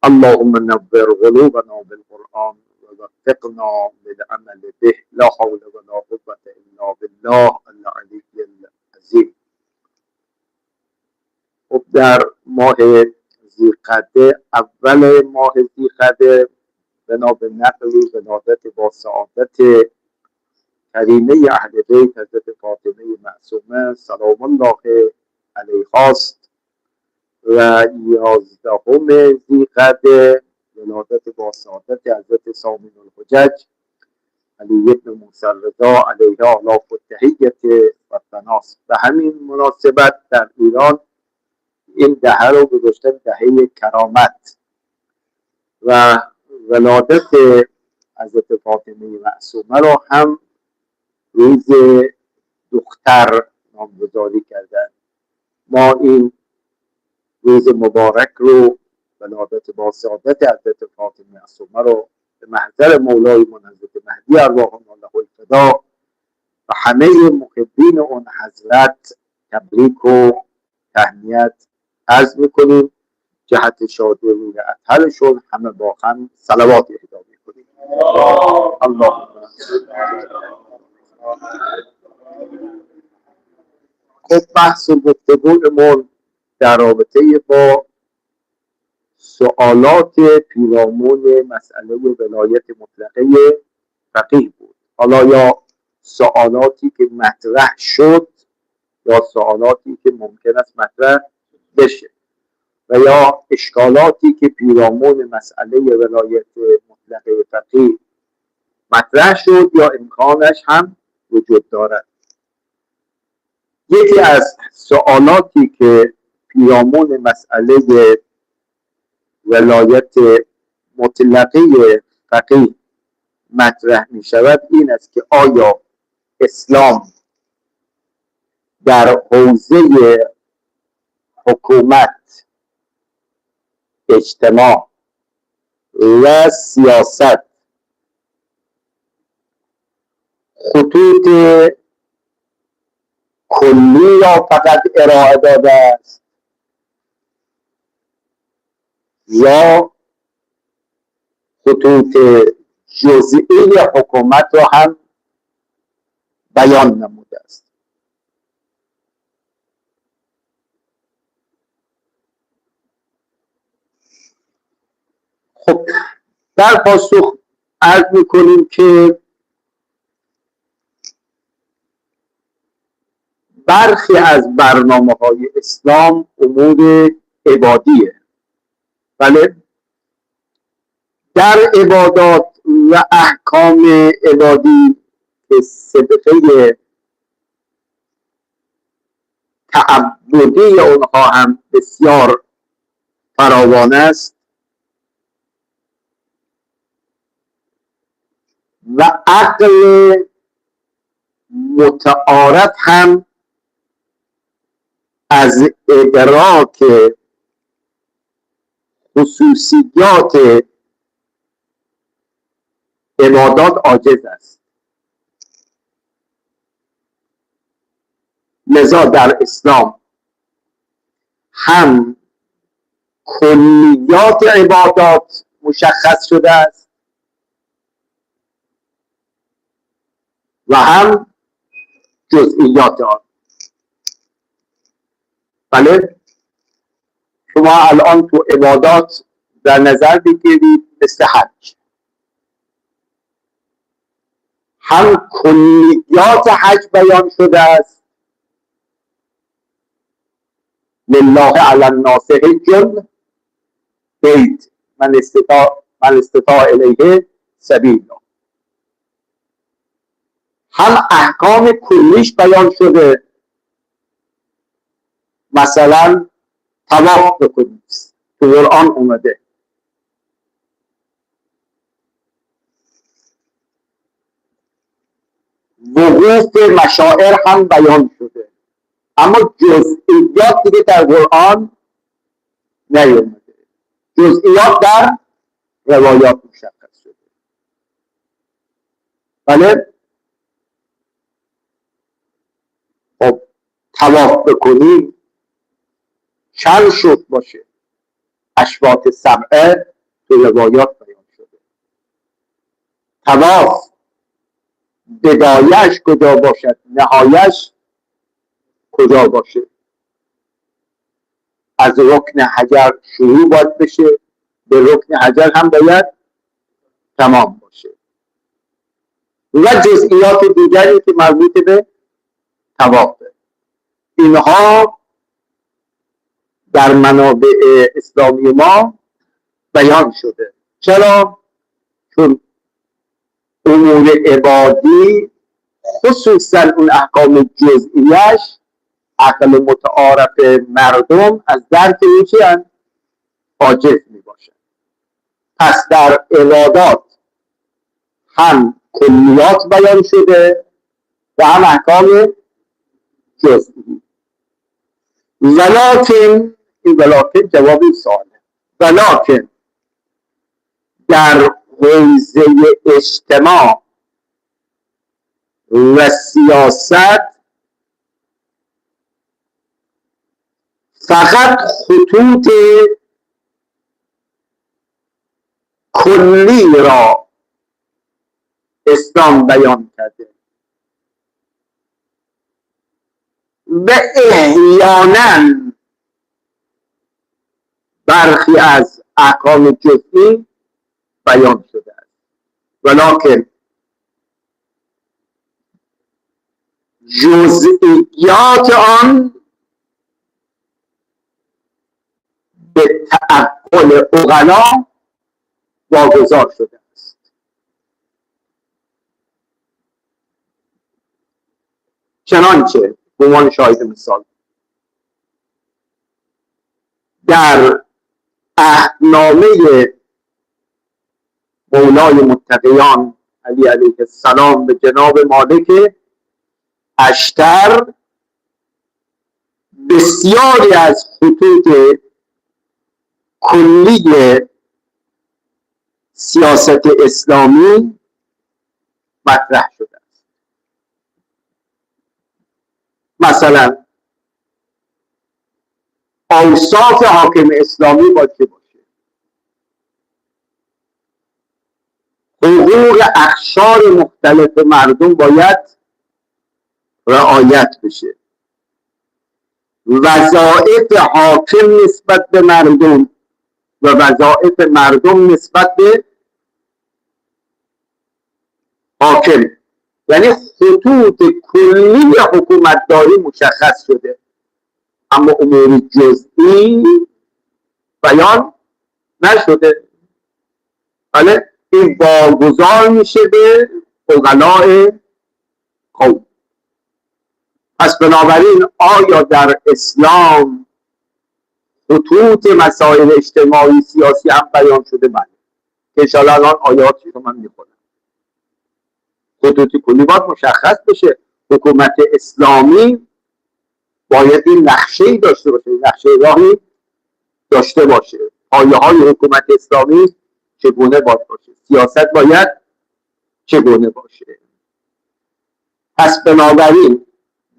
اللهم نور قلوبنا بالقرآن ووفقنا للعمل به لا حول ولا قوة الا بالله العلی العظیم. خب در ماه ذی‌قعده، اول ماه ذی‌قعده، بنا به نقل ولادت با سعادت کریمه اهل بیت حضرت فاطمه معصومه سلام الله علیها است و 11 ذی‌قعده ولادت با سعادت حضرت سامن الحجج علی بن موسی الرضا علیه آلاف التحیة و الثناء. به همین مناسبت در ایران این دهه رو گذاشتن دهه کرامت و ولادت حضرت فاطمه معصومه رو هم روز دختر نامگذاری کردن. ما این روز مبارک رو، ولادت با سعادت حضرت فاطمه معصومه رو، به محضر مولایمون حضرت مهدی ارواحنا له الفدا و همه محبین اون حضرت تبریک و تهنیت عرض میکنیم. جهت شادی روی اطهرشون همه با هم صلوات اهدا میکنیم. اللهم خب بحث و گفتگویمون در رابطه با سوالات پیرامون مسئله ولایت مطلقه فقیه بود. حالا یا سوالاتی که مطرح شد یا سوالاتی که ممکن است مطرح بشه و یا اشکالاتی که پیرامون مسئله ولایت مطلقه فقیه مطرح شد یا امکانش هم وجود دارد. یکی از سوالاتی که پیرامون مسئله ولایت مطلقه فقیه مطرح می شود این است که آیا اسلام در حوزه حکومت، اجتماع و سیاست خطوط کلی را فقط ارائه داده است یا خطوط جزئی حکومت را هم بیان نموده است. خب در پاسخ عرض میکنیم که برخی از برنامه‌های اسلام امور عبادیه. بله، در عبادات و احکام عبادی که صدقه تعبدی اونها هم بسیار فراوان است و عقل متعارف هم از ادراک خصوصیات عبادات عاجز است. لذا در اسلام هم کلیات عبادات مشخص شده است و هم جزئیات آن. بله، شما الان تو عبادات در نظر بگیرید مثل حج، هم کلیات حج بیان شده است، لله علی الناس حج البیت من استطاع الیه سبیلا، هم احکام کلیش بیان شده، مثلا طواف بکنید، تو قرآن اومده. وقوف مشاعر هم بیان شده، اما جزئیات دیگه در قرآن نیومده. جزئیات در روایات مشخص شده. بله، خب طواف بکنید چند شوط باشه؟ اشواط سبعه تو روایات بیان شده. طواف بدایش کجا باشد، نهایش کجا باشه؟ از رکن حجر شروع باید بشه، به رکن حجر هم باید تمام باشه و جزئیات دیگری که مربوط به طوافه. اینها در منابع اسلامی ما بیان شده. چرا؟ چون امور عبادی خصوصا اون احکام جزئیش عقل متعارف مردم از درک میشن عاجز میباشن. پس در عبادات هم کلیات بیان شده و هم احکام جزئی. ولکن، این ولکن جوابی سواله، ولکن در حوزه اجتماع و سیاست فقط خطوط کلی را اسلام بیان کرده و احیانا برخی از احکام جزئی بیان شده است، ولکن جزئیات آن به تعقل عقلا واگذار شده است. چنانچه به عنوان شاهد مثال در عهدنامه مولای متقیان علی علیه السلام به جناب مالک اشتر بسیاری از خطوط کلی سیاست اسلامی مطرح شده است. مثلا اوصاف حاکم اسلامی باید چه باشه، حقوق اقشار مختلف مردم باید رعایت بشه، وظایف حاکم نسبت به مردم و وظایف مردم نسبت به حاکم، یعنی خطوط کلی حکومتداری مشخص شده، اما امور جزئی بیان نشده. بله، این واگذار میشه به عقلاء قوم. پس بنابراین آیا در اسلام خطوط مسائل اجتماعی سیاسی هم بیان شده؟ بله، که انشاءالله الان آیاتی رو من میخونم. خطوط کلی باید مشخص بشه. حکومت اسلامی باید این نقشه‌ای داشته باشه، نقشه راهی داشته باشه، پایه های حکومت اسلامی چگونه باید باشه، سیاست باید چگونه باشه. پس بنابراین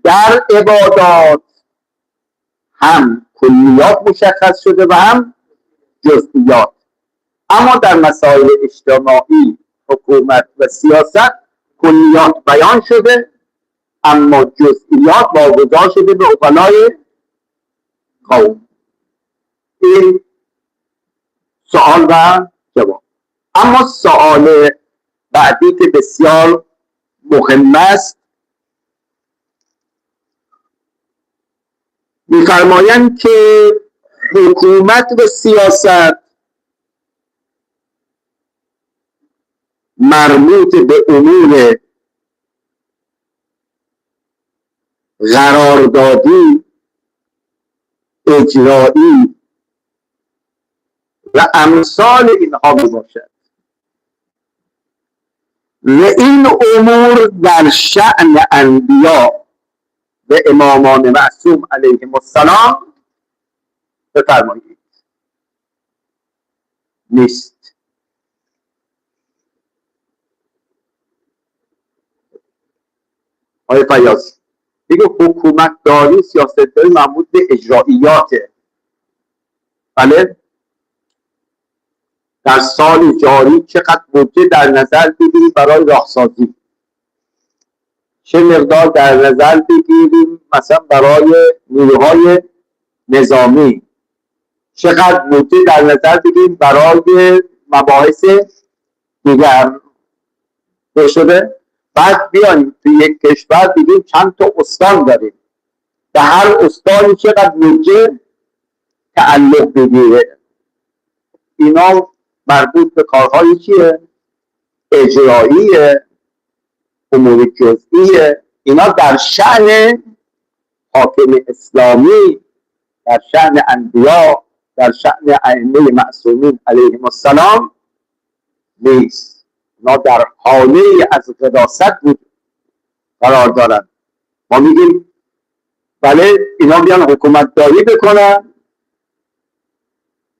در عبادات هم کلیات مشخص شده و هم جزئیات، اما در مسائل اجتماعی، حکومت و سیاست کلیات بیان شده اما جزئیات واگذار شده به عقلای قوم. این سوال و جواب. اما سوال بعدی که بسیار مهم است، می‌فرمایند که حکومت و سیاست مربوط به امور قراردادی، اجرایی و امثال اینها باشد و این امور در شأن انبیا و امامان معصوم علیهم السلام بفرمایید نیست. آقای فیاض دیگه حکومتداری، سیاستداری مربوط به اجراییاته. بله، در سال جاری چقدر بودجه در نظر بگیریم برای راهسازی، چه مقدار در نظر بگیریم مثلا برای نیروهای نظامی، چقدر بودجه در نظر بگیریم برای مباحث دیگر شده. بعد بیایم توی یک کشور بگیم چند تا استان داریم، به هر استانی چقدر بودجه تعلق بگیره. اینا مربوط به کارهای چیه؟ اجراییه، امور جزئیه. اینا در شأن حاکم اسلامی، در شأن انبیا، در شأن ائمه معصومین علیهم السلام نیست. اینا در حاله از قداست قرار دارن. ما میگیم بله اینا بیان حکومت داری بکنن،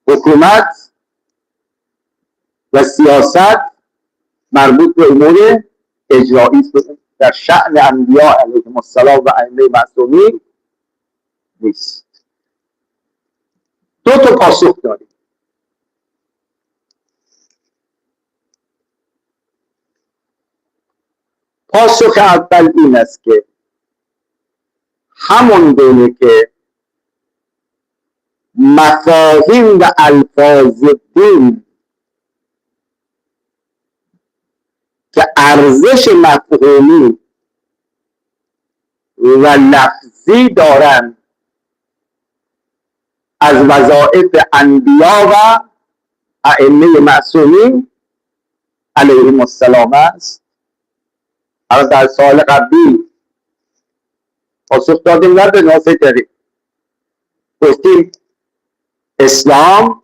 حکومت و سیاست مربوط به امور اجرایی در شأن انبیا علیهم السلام و ائمه معصومین نیست. دو تا پاسخ داریم. پاسخ اول این است که همون گونه که مفاهیم و الفاظ دین که ارزش مفهومی و لفظی دارند از وظایف انبیا و ائمه معصومین علیهم السلام است. الان در سال قبلی پاسخ دادیم نه به ناسه داریم، گفتیم اسلام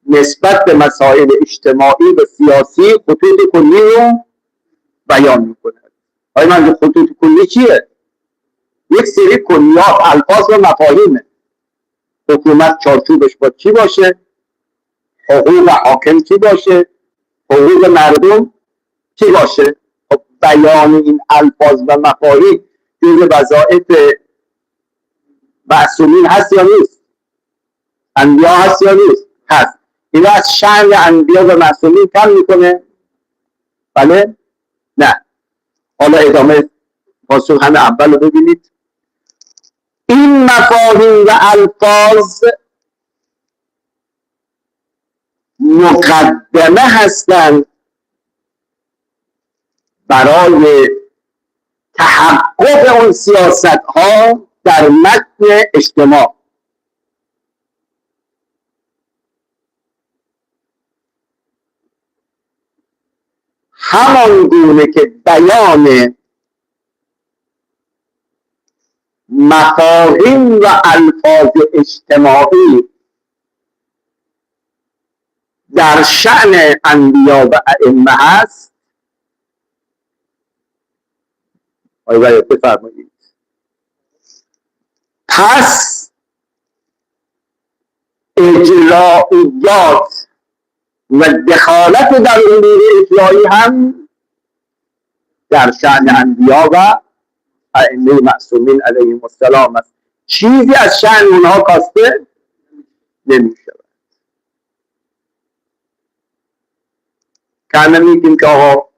نسبت به مسائل اجتماعی و سیاسی خطوط کلی رو بیان میکنه. آیا من خطوط کلی چیه؟ یک سری کلیات، الفاظ و مفاهیمه. حکومت چارچوبش با چی باشه، حقوق حاکم چی باشه، حقوق مردم چی باشه. خب بیان این الفاظ و مفاهیم جزء وظایف معصومین هست یا نیست؟ انبیا هست یا نیست؟ هست. این از شأن انبیا و معصومین کم میکنه؟ بله؟ نه. حالا ادامه پاسخ همه اول رو ببینید. این مفاهیم و الفاظ مقدمه هستند برای تحقق اون سیاست ها در متن اجتماع. همان گونه که بیان مفاهیم و الفاظ اجتماعی در شأن انبیا و ائمه هست. باید بفرمایید. پس اجرائیات و دخالت در امور اجرایی هم در شأن انبیا و ائمه معصومین علیهم السلام است. چیزی از شأن اونها کاسته نمی شود. که میگیم که آقا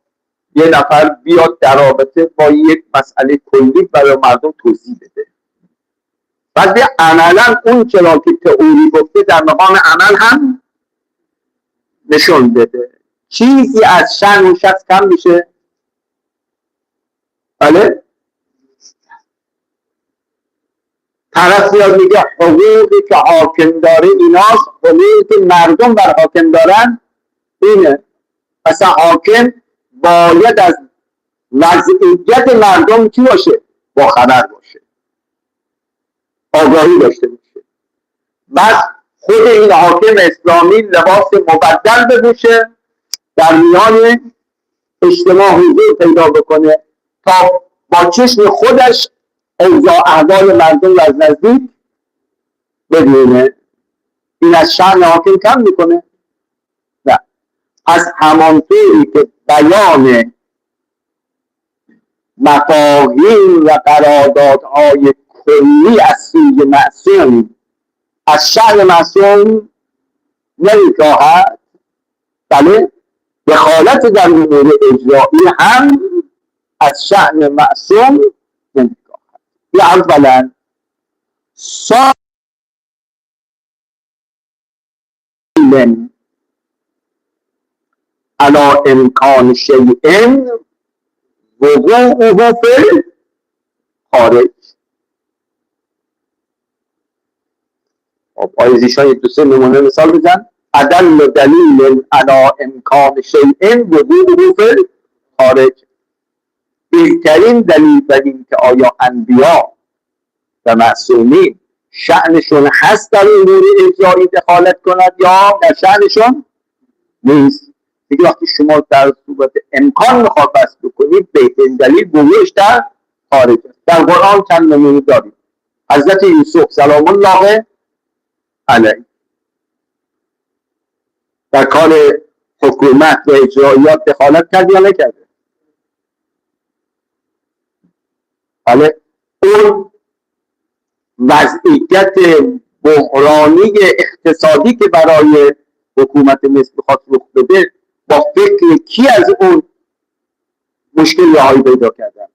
یه نفر بیاد در رابطه با یک مسئله کلی برای مردم توضیح بده، بعد عملا اون چرا که تئوری گفته در مقام عمل هم نشون بده. چیزی از شأن اون شخص کم میشه؟ بله؟ طرف بیاد میگه حقوقی که حاکم داره ایناست، حقوقی که مردم بر حاکم دارن اینه. مثلا حاکم باید از وضعیت مردم چی باشه؟ با خبر باشه، آگاهی داشته باشه. بعد خود این حاکم اسلامی لباس مبدل بپوشه، در میان اجتماع حضور پیدا بکنه تا با چشم خودش اوضاع احوال مردم رو از نزدیک ببینه. این از شأن حاکم کم میکنه؟ نه. از همانطوری که بیان مفاهیم و قراردادهای کلی از سوی معصوم از شأن معصوم نمی‌کاهد، بله دخالت در امور اجرایی هم از شأن معصوم نمی‌کاهد. یا اولا سالم علی امکان شیء وقوعه فی خارج. آیزیشان یک دو سه نمونه مثال بزن. ادل دلیل علی امکان شیء وقوعه فی خارج. بهترین دلیل بر این که آیا انبیا و معصومین شأنشون هست در امور اجرایی دخالت کند یا در شأنشون نیست. دیگه وقتی شما در صورت امکان میخواد بحث بکنید بهترین دلیل وقوعش در خارج است. در قرآن چند نمونه داریم. حضرت یوسف سلام الله علیه در کار حکومت و اجرایات دخالت کرد یا نکرده؟ بله اون وضعیت بحرانی اقتصادی که برای حکومت مصر بخواد رخ بده با فکر کی از اون مشکل هایی پیدا کردن؟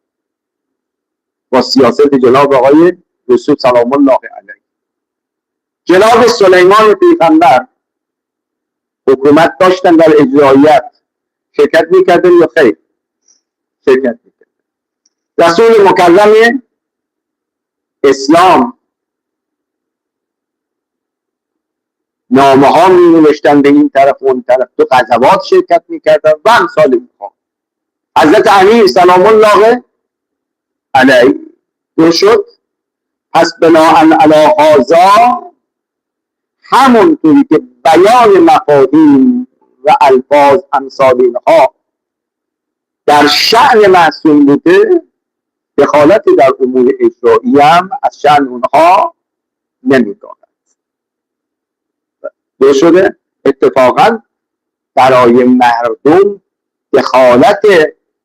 با سیاست جناب آقای یوسف سلام الله علیه. جناب سلیمان پیغمبر حکومت داشتن در اجرایات شرکت میکردن یا خیر؟ شرکت میکردن. رسول مکرم اسلام نامه ها می نوشتن به این طرف و اون طرف، تو غزوات شرکت میکردن و امثال اینها. حضرت علی سلام الله علیه دو شد. پس بناءً علی هذا همونطوری که بیان مفاهیم و الفاظ امثال اینها در شأن معصوم بوده، دخالت در امور اجرایی هم از شأن اونها نمی‌کند. دو شده اتفاقاً برای مردم دخالت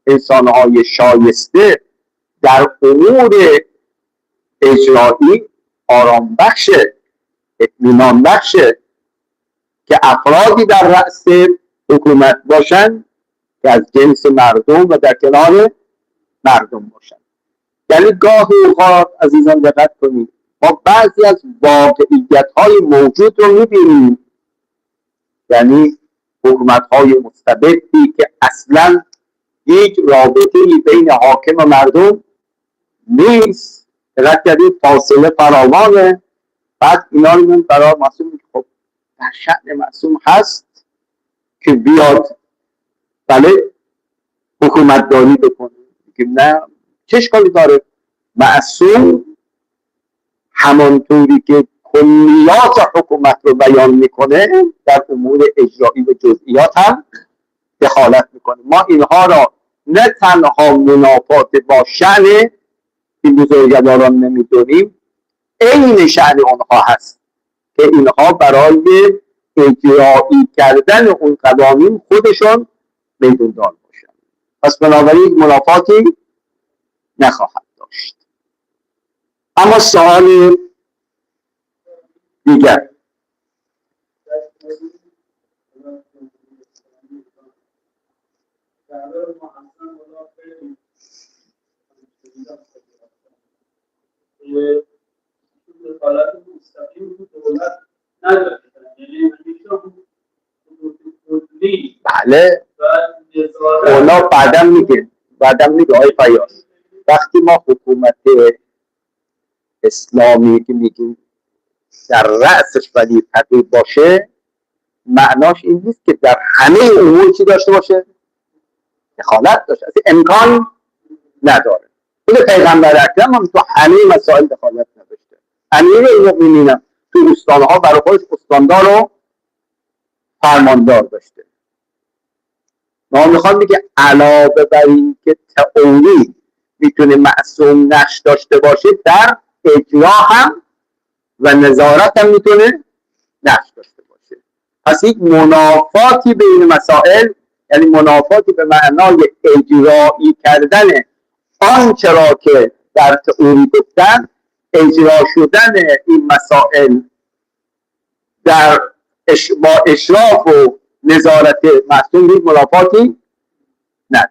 انسان‌های شایسته در امور اجرایی آرام بخشه، اطمینان بخشه که افرادی در رأس حکومت باشن که از جنس مردم و در کنار مردم باشن. یعنی گاهی اوقات عزیزان دقت کنید ما بعضی از واقعیت‌های موجود رو می‌بینیم، یعنی حکومت‌های مستبدی که اصلاً هیچ رابطه‌ای بین حاکم و مردم نیست، دقت کردید فاصله فراوانه. بعد اینا رو من برای معصوم میگه خب در شأن معصوم هست که بیاد بله حکومت داری بکنه، که نه چه اشکالی داره؟ معصوم همانطوری که کلیات حکومت رو بیان میکنه در امور اجرایی و جزئیات هم دخالت میکنه. ما اینها را نه تنها منافات با شأن این بزرگواران نمیدونیم، عین شأن اونها هست که اینها برای اجرایی کردن اون قوانین خودشون میدوندار باشن. پس بنابراین منافاتی نخواهد داشت. اما سوال دیگر بله اونا بعدم میگه آی فیاض وقتی ما حکومت اسلامی که میگیم در رأسش ولی فقیه باشه، معناش این نیست که در همه امور چی داشته باشه؟ دخالت داشته. امکان نداره. خود پیغمبر اکرم هم تو همه مسائل دخالت نداشته. امیر المؤمنین هم تو استانها برای خودش استاندار و فرماندار داشته. ما میخوام بگه علاوه بر این که تئوری میتونه معصوم نقش داشته باشه، در اجرا هم و نظارت هم میتونه نقش داشته باشه. پس یک منافاتی بین مسائل، یعنی منافاتی به معنای اجرایی کردن آنچه را که در تئوری گفتن، اجرا شدن این مسائل در با اشراف و نظارت معصوم هیچ منافاتی نداره.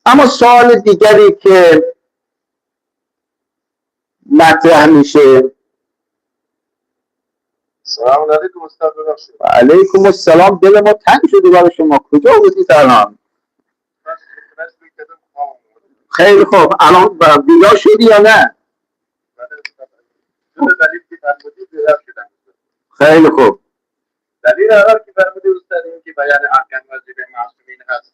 اما سوال دیگری که مطرح میشه، سلام علیکم استاد. ببخشید. علیکم السلام. دل ما تنگ شده برای شما. کجا بودید الان؟ خیلی خوب. الان بیدار شدی یا نه؟ خیلی خوب. دلیل اول که فرمودید استاد این که بیان احکام واجب معصومین هست،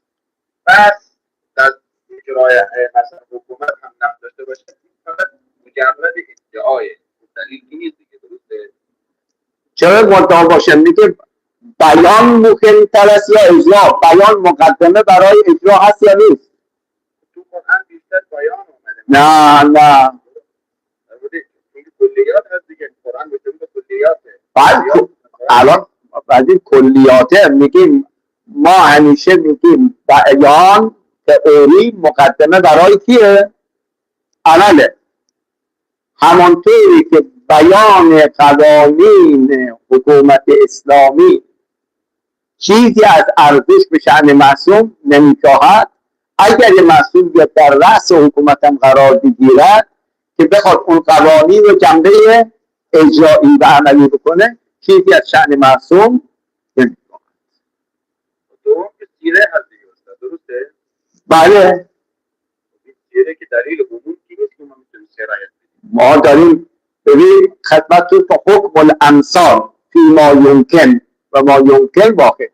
بس در اجرای مثلا حکومت هم نقش داشته باشه، فقط مجرد ادعای دلیل نیست دیگه. درسته؟ چرا مدعا باشه؟ میگه بیان مهمتر است یا اجرا؟ بیان مقدمه برای اجرا هست یا نیست؟ تو قرآن بیشتر بیان اومده. نه این کلیات هست دیگه. قرآن به کلیاته. الان از این کلیاته میگیم، ما همیشه میگیم بیان تئوری مقدمه برای کیه؟ عمله. همانطوری که بیان قوانین حکومت اسلامی چیزی از ارزش به شأن معصوم نمیکاهد، اگر یه معصوم بیاد در رأس حکومت هم قرار بگیرد که بخواد اون قوانین رو جنبه اجرایی و عملی بکنه، چیزی از شأن معصوم نمیکاهد. دوم که سیره هست دیگه استاد. درسته؟ بله. سیره که دلیل عموم کی نیست که ما میتونیم سرایت بدیم. ما داریم ببین خدمتتون حکم الامثال فی ما یمکن و ما یمکن واقع.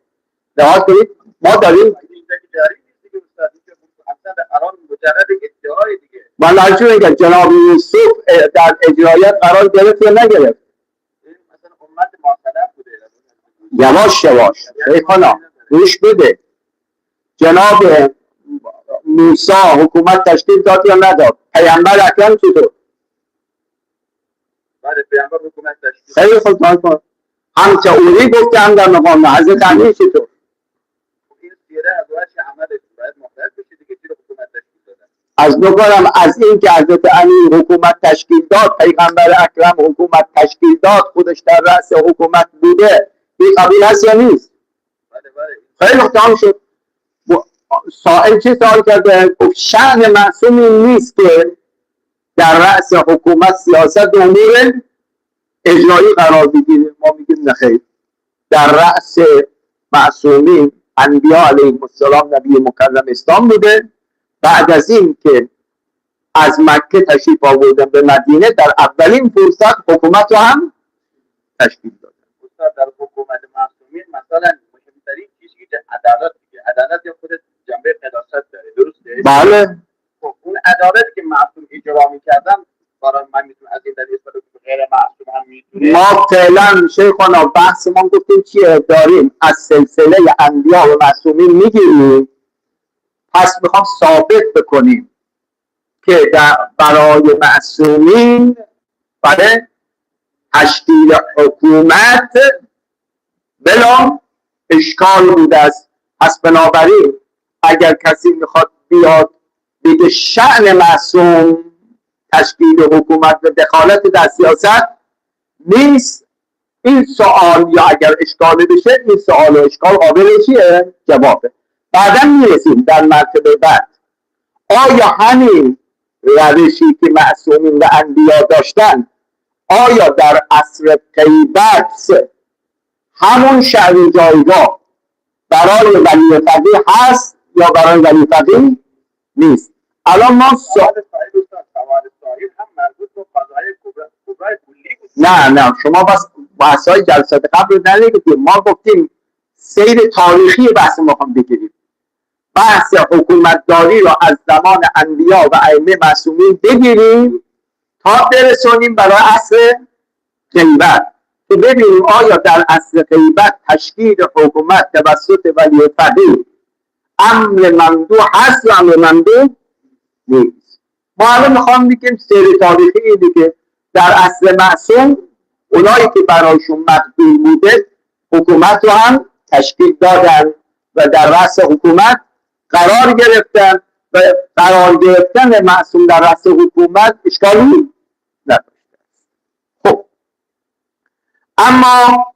لحاظ کنید ما داریم من لازم میگم جناب یوسف در اجرایت قرار گرفت یا نگرفت؟ مثلا امت ماصله بوده. یواش شیخانا گوش بده. جناب موسی حکومت تشکیل داد یا نداد؟ پیامبر اکرم چطور؟ بله پیامبر حکومت تشکیل. خیلی خوب کن. هم تئوری گفتم در مقام حضرت علی چطور؟ این سیره از وجه عمل باید مختلف بشه دیگه. چرا حکومت تشکیل دادن؟ از نگارم از این که حضرت علی حکومت تشکیل داد، پیغمبر اکرم حکومت تشکیل داد، خودش در رأس حکومت بوده، این قبول هست یا نیست؟ بله. خیلی تمام شد. سائل چه سوال کرده؟ گفت شأن معصوم این نیست که در رأس حکومت سیاست امور اجرایی قرار بگیره. ما میگیم نخیر. در رأس معصومین انبیا علیهم السلام نبی مکرم اسلام بوده. بعد از این که از مکه تشریف آوردن به مدینه، در اولین فرصت حکومت رو هم تشکیل دادن. استاد در حکومت معصومین مثلا مهمترین چیزی که عدالت دیگه. عدالت یا خود جنبه قداست داره. درسته؟ بله. خب اون عدالت که معصوم اجرا می‌کردن برای من میتونم از این دلیل استفاده کنم غیر معصوم هم میتونه. ما فعلا شیخانا بحث ما گفتیم چیه؟ داریم از سلسله انبیا و معصومین میگیریم. پس میخوام ثابت بکنیم که برای معصومین برای تشکیل حکومت بلا اشکال بوده است. پس بنابراین اگر کسی میخواد بیاد بگه شأن معصوم تشکیل حکومت و دخالت در سیاست نیست، این سوال یا اگر اشکال بشه، این سوال و اشکال قابل چیه؟ جوابه. بعدا میرسیم در مرتبه بعد آیا همین روشی که معصومین و انبیا داشتن، آیا در عصر غیبت همون شأن جایگاه برای ولی فقیه هست یا برای ولی فقیه نیست؟ الان ما هم مربوط به قضای کبرای کلی بود. نه شما بس بحث‌های جلسات قبل رو نگید. ما گفتیم سیر تاریخی بحث ما هم بگیریم. بحث حکومتداری رو از زمان انبیا و ائمه معصومین بگیریم تا برسونیم برای عصر غیبت، که ببینیم آیا در عصر غیبت تشکیل حکومت توسط ولی فقیه امر ممدوح هست یا امر ممدوح نیست. ما الان میخوام بگیم سیر تاریخی اینه که در عصر معصوم اونایی که برایشون مقدور بوده حکومت رو هم تشکیل دادن و در رأس حکومت قرار گرفتن و قرار گرفتن معصوم در رأس حکومت اشکالی نداشته. خب اما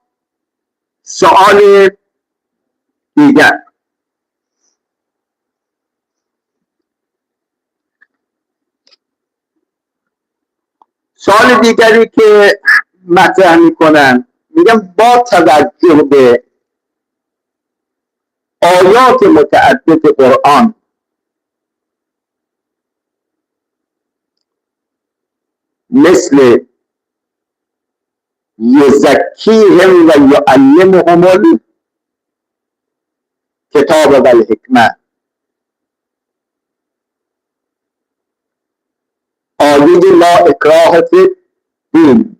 سوال دیگر، سوال دیگری که مطرح میکنن، میگم با توجه به آیات متعدد قرآن مثل یزکیهم و یعلمهم الکتاب و الحکمه، آیه لا اکراه فی الدین،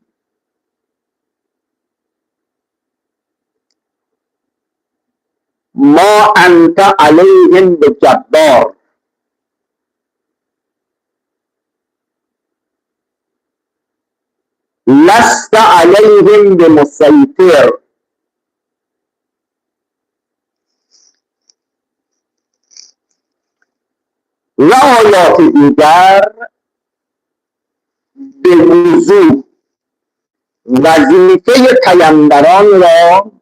ما انت علیهم بجبار، لست علیهم بمسیطر و آیات دیگر به وضوح وظیفه پیامبران را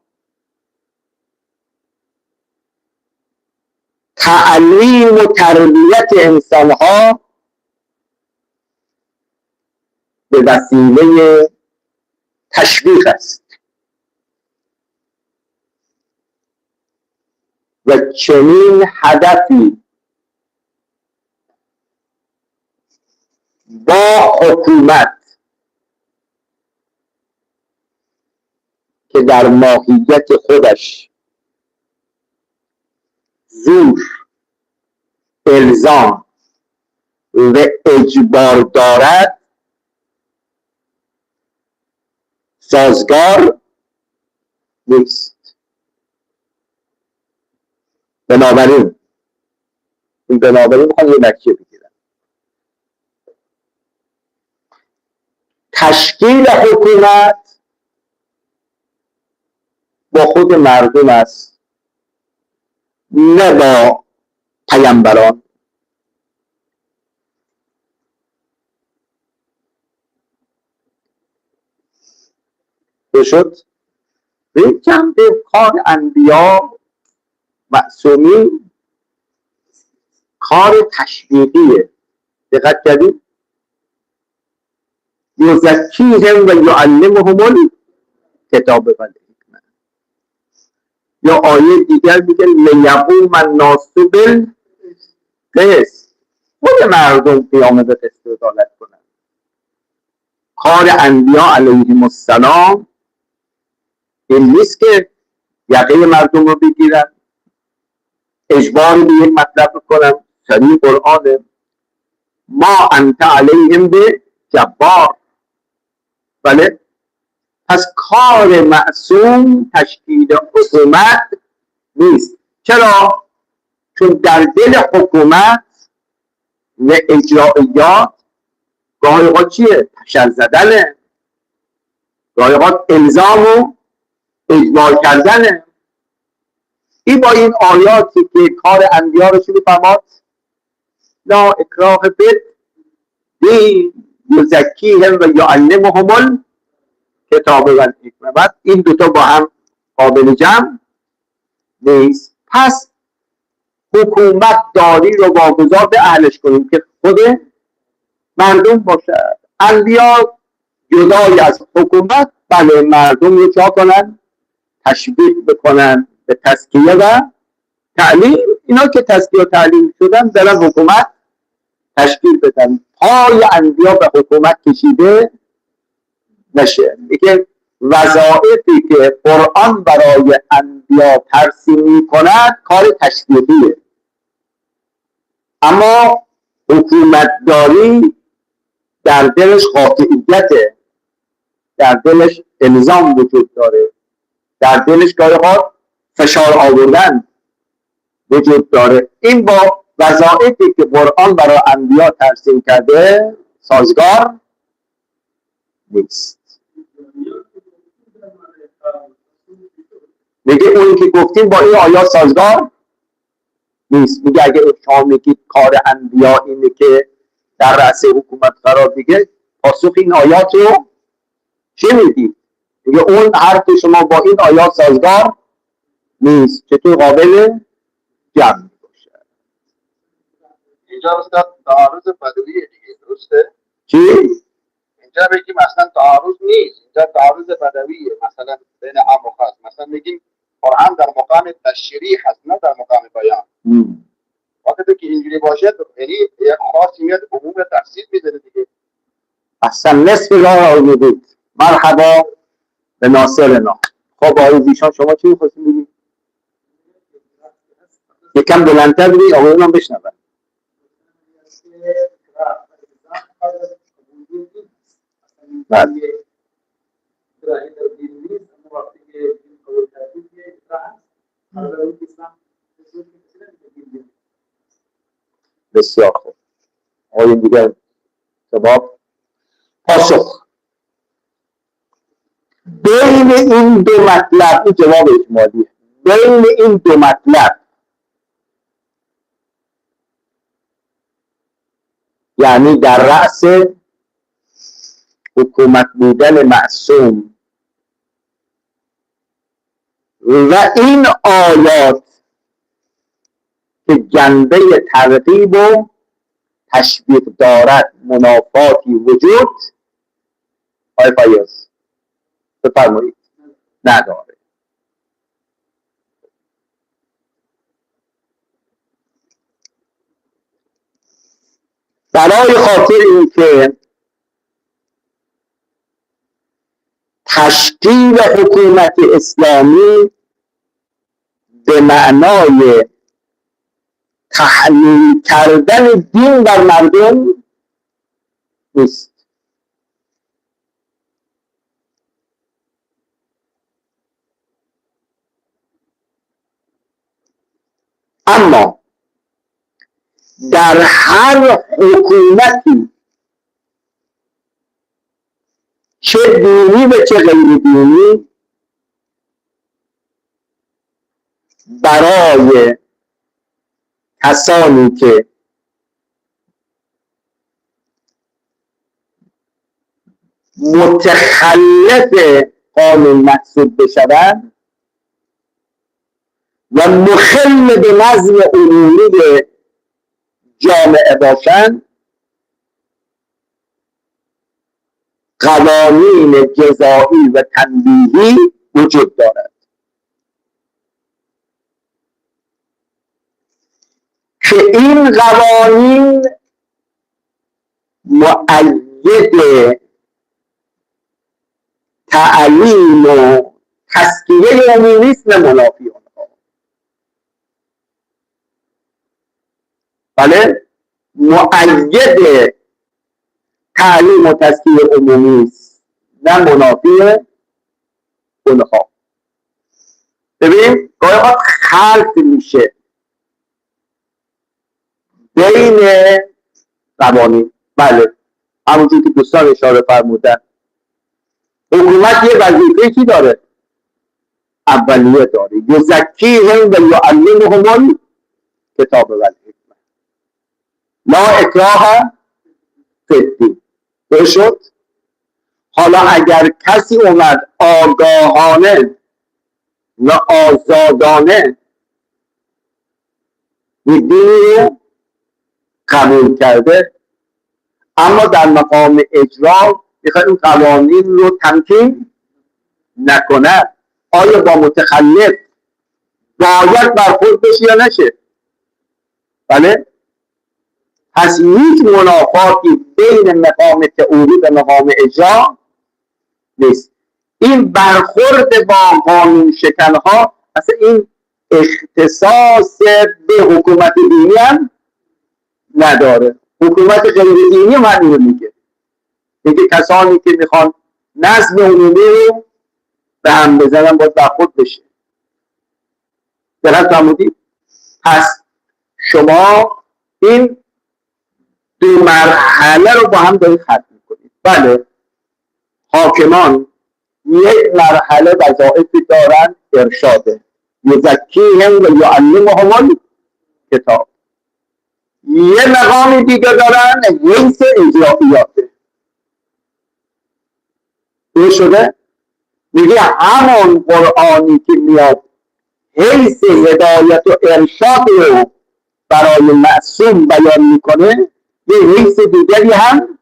تعلیم و تربیت انسانها به وسیله تشویق است و چنین هدفی با حکومت که در ماهیت خودش زور، الزام و اجبار دارد سازگار نیست. بنابراین میخوام یه نتیجه بگیرم. تشکیل حکومت با خود مردم است، نه با پیامبران. بشد بگم به کار انبیا معصومین کار تشویقیه. دقت کردید؟ یزکیهم و یعلمهم الکتاب و الحکمه. یا آیه دیگر میگه لیقوم الناس بالقسط، خود مردم قیام به قسط و عدالت کنن. کار انبیا علیهم السلام این نیست که یقه مردم رو بگیرن، اجبار به یک مطلب بکنن. صریح قرآن ما انت علیهم به جبار. بله، پس کار معصوم تشکیل حکومت نیست. چرا؟ چون در دل حکومت و اجرائیات گاهی اوقات چیه؟ تشر زدنه، گاهی اوقات الزام و اجبار کردنه. این با این آیاتی که کار انبیا رو چی می‌فرماد؟ لا اکراه فی الدین یزکیهم و یعلمهم الکتاب و الحکمه. بعد این دوتا با هم قابل جمع نیست. پس حکومت داری رو واگذار به اهلش کنیم که خود مردم باشد. انبیا جدای از حکومت بله مردم رو چا کنن؟ تشویق بکنن به تزکیه و تعلیم. اینا که تزکیه و تعلیم شدن برن حکومت تشکیل بدن. پای انبیا به حکومت کشیده نشه. میگه وظایفی که قرآن برای انبیا ترسیم میکند کار تشویقیه، اما حکومتداری در دلش قاطعیته، در دلش الزام وجود داره، در دلش گاهی فشار آوردن وجود داره. این با وظایفی که قرآن برای انبیا ترسیم کرده سازگار نیست. میگه اون که گفتیم با این آیات سازگار نیست. میگه اگه شما میگید کار انبیا اینه که در رأس حکومت قرار بگیره، پاسخ این آیات رو چی میدید؟ میگه اون حرف شما با این آیات سازگار نیست، چطور قابل جمع باشه. اینجا استاد تعارض بدویه دیگه، درسته؟ چی؟ اینجا بگیم اصلا تعارض نیست، اینجا تعارض بدویه، مثلا بین عام و خاص. مثلا میگیم قرآن در مقام تشریح هست نه در مقام بیان. وقتی که اینجوری باشه یعنی یک خاصی میاد عموم تفسیر میذاره دیگه. اصلا نصف راه رو میدید. مرحبا به ناصرنا. خب آقای زیشان شما چی میخواستیم بگید؟ یکم بلندتر بگید آقایون هم بشنون. بله. بسیار خوب. آقایون دیگر جواب پاسخ بین این دو مطلب، این جواب اجمالیه، بین این دو مطلب یعنی در رأس حکومت بودن معصوم و این آیات که جنبه ترغیب و تشویق دارد منافاتی وجود آقای فیاض بفرمایید نداره. برای خاطر اینکه تشکیل حکومت اسلامی به معنای تحمیل کردن دین بر مردم نیست. اما در هر حکومتی چه دینی و چه غیر دینی برای کسانی که متخلف قانون محسوب بشوند و مخل به نظم عمومی جامعه باشند قوانین جزایی و تنبیهی وجود دارد که این قوانین مؤید تعلیم و تزکیه عمومی است نه منافی آنها. بله مؤید تعلیم و تزکیه عمومی است نه منافی اونها. ببین گاهی اوقات خلط میشه بین قوانین. بله همونجور که دوستان اشاره فرمودن حکومت یه وظیفه چی داره؟ اولیه داره، یزکیهم و یعلمهم الکتاب و الحکمه لا اکراه فی الدین. شد حالا اگر کسی اومد آگاهانه و آزادانه یک دینی رو قبول کرده اما در مقام اجرا میخواد این قوانین رو تمکین نکنه، آیا با متخلف باید برخورد بشه یا نشه؟ بله پس هیچ منافاتی بین مقام تئوری و مقام اجرا نیست. این برخورد با قانون شکنها اصلا این اختصاص به حکومت دینی هم نداره. حکومت غیر دینی هم همین رو میگه کسانی که میخوان نظم عمومی رو به هم بزنن باید برخورد بشه. دقت فرمودید؟ پس شما این دو مرحله رو با هم دارید ختم میکنید. بله حاکمان یک مرحله وظایفی دارن ارشاده، یزکیهم و یعلمهم الکتاب. یه مقامی دیگه دارن حیث اجرائیاته. این شده میگه همون قرآنی که میاد حیث هدایت و ارشاد رو برای معصوم بیان میکنه یه حیث دیگری هم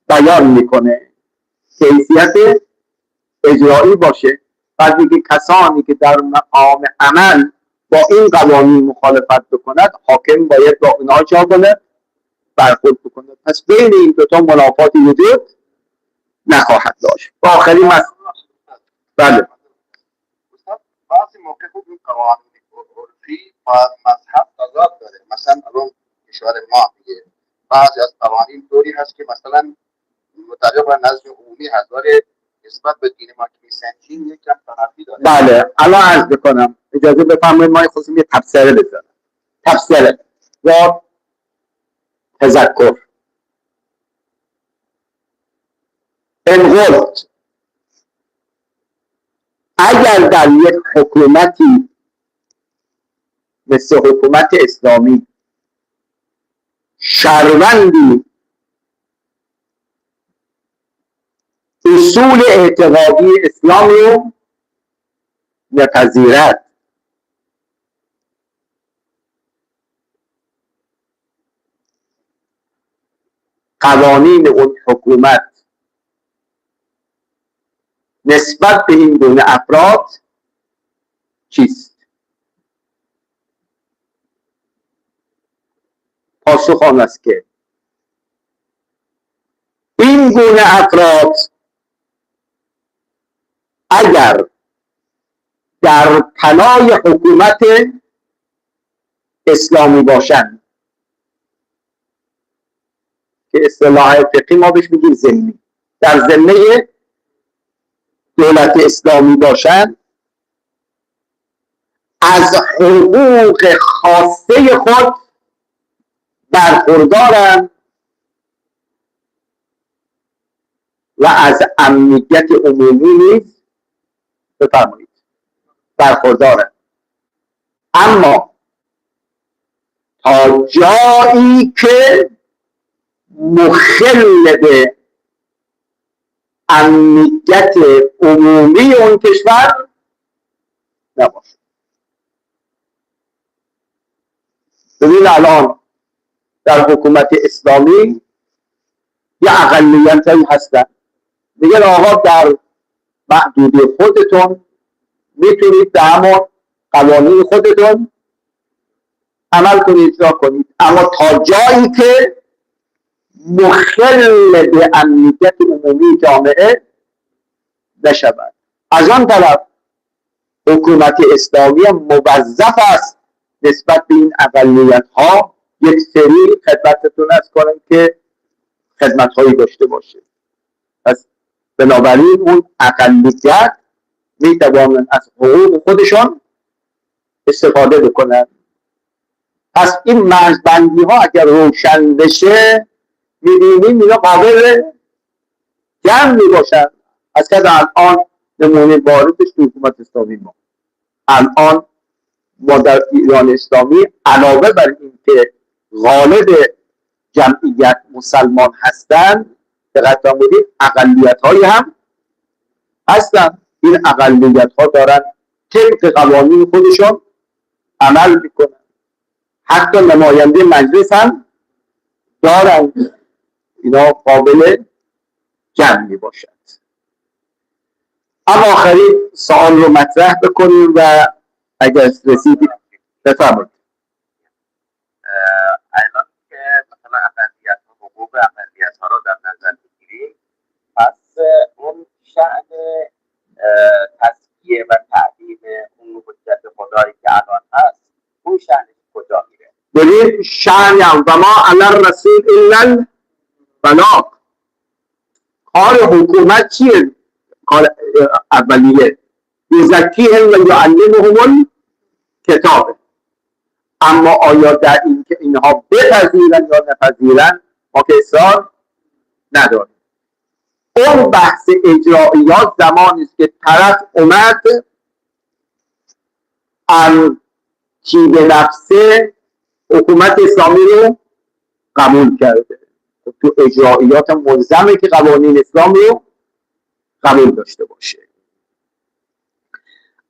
بیان میکنه که حیثیت اجرایی باشه. بعد میگه کسانی که در مقام عمل با این قوانین مخالفت بکند حاکم باید با اونها چه کنه؟ برخورد بکنه. پس بین این دوتا منافاتی وجود نخواهد داشت. با آخرین بله بعضی موقع خوب این قوانین عرفی و مذهب تضاد داره. مثلا الان کشور ما میگه بعضی از قوانین طوری هست که مثلا مطابق با نظم عمومی هست ولی نسبت به دین ما که میسنجیم یک کم طرفی داره. بله الان عرض بکنم، اجازه بفرمایید ما خواستیم یه تبصره بزنم. تبصره یا تذکر. انقلت اگر در یک حکومتی مثل حکومت اسلامی شهروندی اصول اعتقادی اسلام رو نپذیرد، قوانین اون حکومت نسبت به این گونه افراد چیست؟ پاسخ آن است که این گونه افراد اگر در پناه حکومت اسلامی باشند که اصطلاح فقهی ما بهش میگیم ذمی، در ذمه دولت اسلامی باشند، از حقوق خاصه خود برخوردارند و از امنیت عمومی نیز بفرمایید برخوردارند. اما تا جایی که مخل به امنیت عمومی اون کشور نباشه. ببین الان در حکومت اسلامی یه اقلیت‌هایی هستن میگن آقا در محدوده خودتون میتونید به همون قوانین خودتون عمل کنید، اجرا کنید، اما تا جایی که مخل به امنیت عمومی جامعه نشود. از آن طرف حکومت اسلامی موظف است نسبت به این اقلیت ها یک سری خدمتتون از کنن که خدمت هایی داشته باشه. پس بنابراین اون اقلیت می توانن از حقوق خودشان استفاده بکنن. پس این مرزبندی ها اگر روشن بشه میبینیم اینا قابل جمع می باشن. از که الان نمونه باردش تو حکومت اسلامی ما الان ما در ایران اسلامی علاوه بر این که غالب جمعیت مسلمان هستند، دقت فرمودید اقلیت های هم هستن. این اقلیت ها دارن طبق قوانین خودشون عمل میکنن، حتی نماینده مجلس هم دارن. اینا قابل جمع می باشد. اما آخرین سوال رو مطرح بکنیم و اگر رسیدید بفرمایید. الان که مثلا اقلیت ها حقوق اقلیت ها رو در نظر بگیریم، پس اون شأن تزکیه و تعلیم اون حجت خدایی که الان هست اون شأنش کجا میره؟ ببین شأن و ما علی الرسول الا البلاغ. کار حکومت چیه؟ کار اولیه یزکیهم و یعلمهم الکتاب. اما آیا در این که اینها بپذیرن یا نپذیرن ما که اصرار نداریم. اون بحث اجراییات زمانی است که طرف اومد کی به نفسه حکومت اسلامی رو قبول کرده، تو اجراییات ملزمه که قوانین اسلام رو قبول داشته باشه.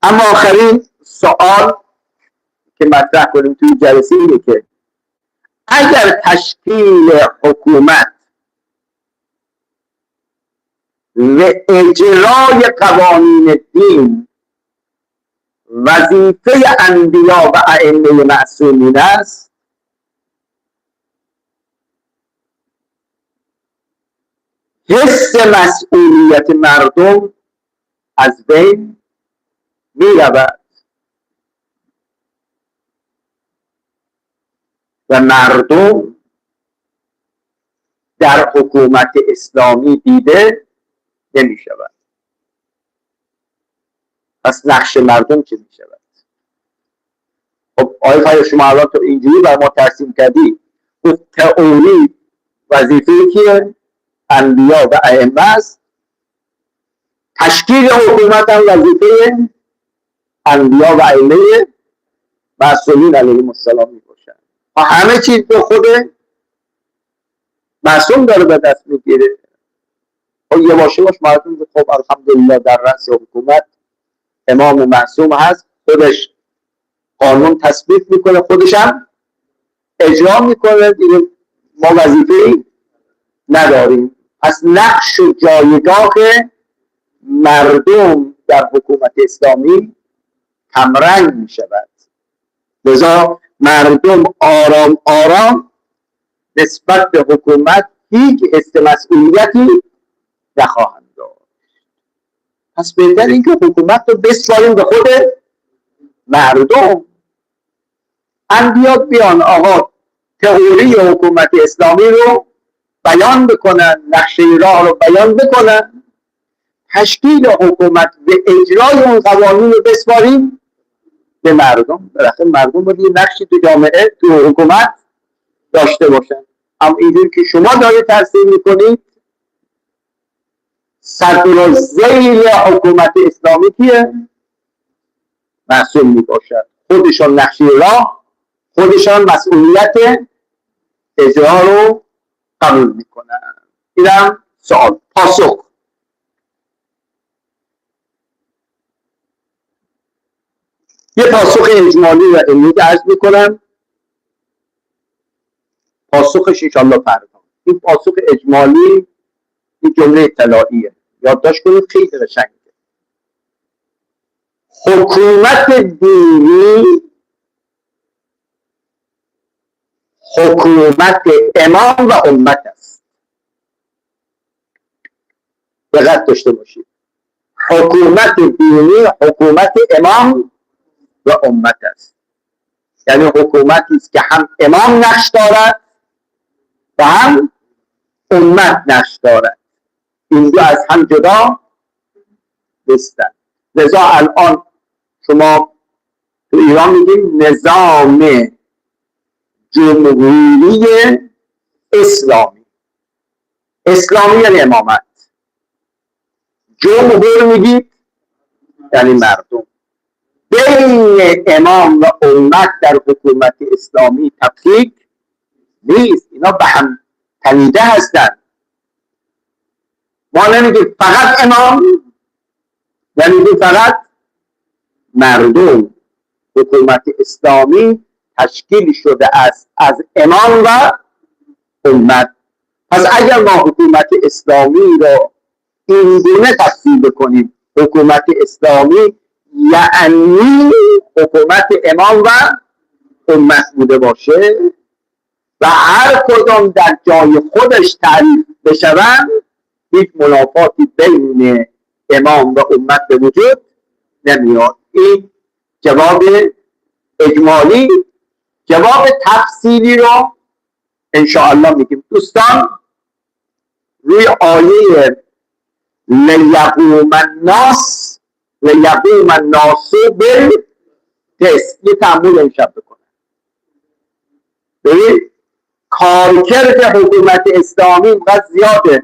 اما آخرین سوال که مطرح کنیم توی جلسه اینه که اگر تشکیل حکومت و اجرای قوانین دین وظیفه انبیا و ائمه معصومین است، حس مسئولیت مردم از بین می رود و مردم در حکومت اسلامی دیده نمی شود. پس نقش مردم چه می شود؟ خب آقای شما الان تو اینجوری بر ما ترسیم کردی، گفت تئوری وظیفه کیه؟ انبیا و ائمه است، تشکیل حکومت هم وظیفه انبیا و ائمه معصومین علیهم السلام می باشد. همه چیز به خود معصوم داره به دست میگیره. خب یه باشه باش مردم که خب الحمدلله در رأس حکومت امام معصوم هست، خودش قانون تصویب میکنه، خودش هم اجرا میکنه، دیگه ما وظیفه‌ای نداریم. پس نقش و جایگاه مردم در حکومت اسلامی کمرنگ میشود. لذا مردم آرام آرام نسبت به حکومت هیچ حس مسئولیتی نخواهند داشت. پس بهتر این که حکومت رو بسپاریم به خود مردم. انبیا بیان آقا تئوری حکومت اسلامی رو بیان بکنن، نقشه راه رو بیان بکنن، تشکیل حکومت و اجرای اون قوانین رو بسپاریم به مردم. بالاخره مردم باید یه نقشی تو جامعه، تو حکومت داشته باشن. اما اینجور که شما دارید ترسیم میکنید، صدر ذیل حکومت اسلامی کیه؟ معصوم میباشد. خودشان نقشه راه، خودشان مسئولیت اجرا رو قبول میکنن. اینم سوال. پاسخ: یه پاسخ اجمالی و علمی که عرض میکنم، پاسخش انشاءالله فردا. این پاسخ اجمالی این جمله اطلاعیه، یادداشت کنید، خیلی قشنگه. حکومت دینی حکومت امام و امت است. دقت داشته باشید، حکومت دینی حکومت امام و امت است. یعنی حکومتی است که هم امام نقش دارد و هم امت نقش دارد. این دو از هم جدا نیستند. لذا الان شما تو ایران میگیم نظام جمهوری اسلامی. اسلامی یعنی امامت، جمهور میگید یعنی مردم. بین امام و امت در حکومت اسلامی تفکیک نیست، اینا به هم تنیده هستند. ما نمیگیم فقط امام، نمیگیم فقط مردم. حکومت اسلامی تشکیل شده است از امام و امت. پس اگر ما حکومت اسلامی را این گونه تفسیر بکنیم، حکومت اسلامی یعنی حکومت امام و امت بوده باشه و هر کدام در جای خودش تعریف بشوند، هیچ منافاتی بین امام و امت به وجود نمیاد. این جواب اجمالی. جواب تفصیلی رو انشاءالله میگیم. دوستان روی آیه لیقوم الناس بالقسط یه تأمل امشب بکنن. ببین کارکرد حکومت اسلامی اینقدر زیاده.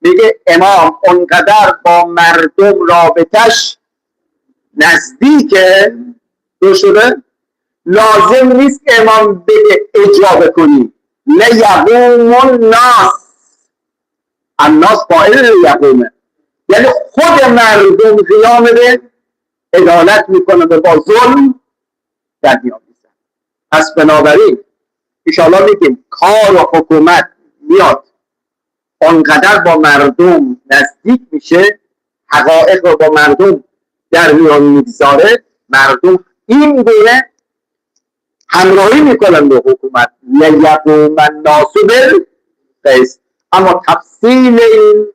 میگه امام اونقدر با مردم رابطش نزدیکه، دو شده لازم نیست که امام بگه اجرا بکنی. لیقوم الناس، الناس فاعل لیقومه، یعنی خود مردم قیام به عدالت میکنه و با ظلم در میان میزن. پس بنابراین انشاءالله میگیم کار و حکومت میاد آنقدر با مردم نزدیک میشه، حقایق رو با مردم در میان میگذاره، مردم این گونه همراهی میکنن به حکومت. لیقوم الناس بالقسط. اما تفصیل این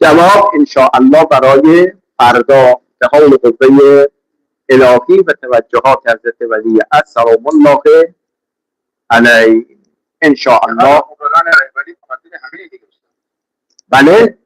جواب انشاءالله برای فردا به حول قوه الهی و توجهات حضرت ولی عصر سلام الله علیه انشاءالله. مولانا رهبری خاطر همه دیگه. بله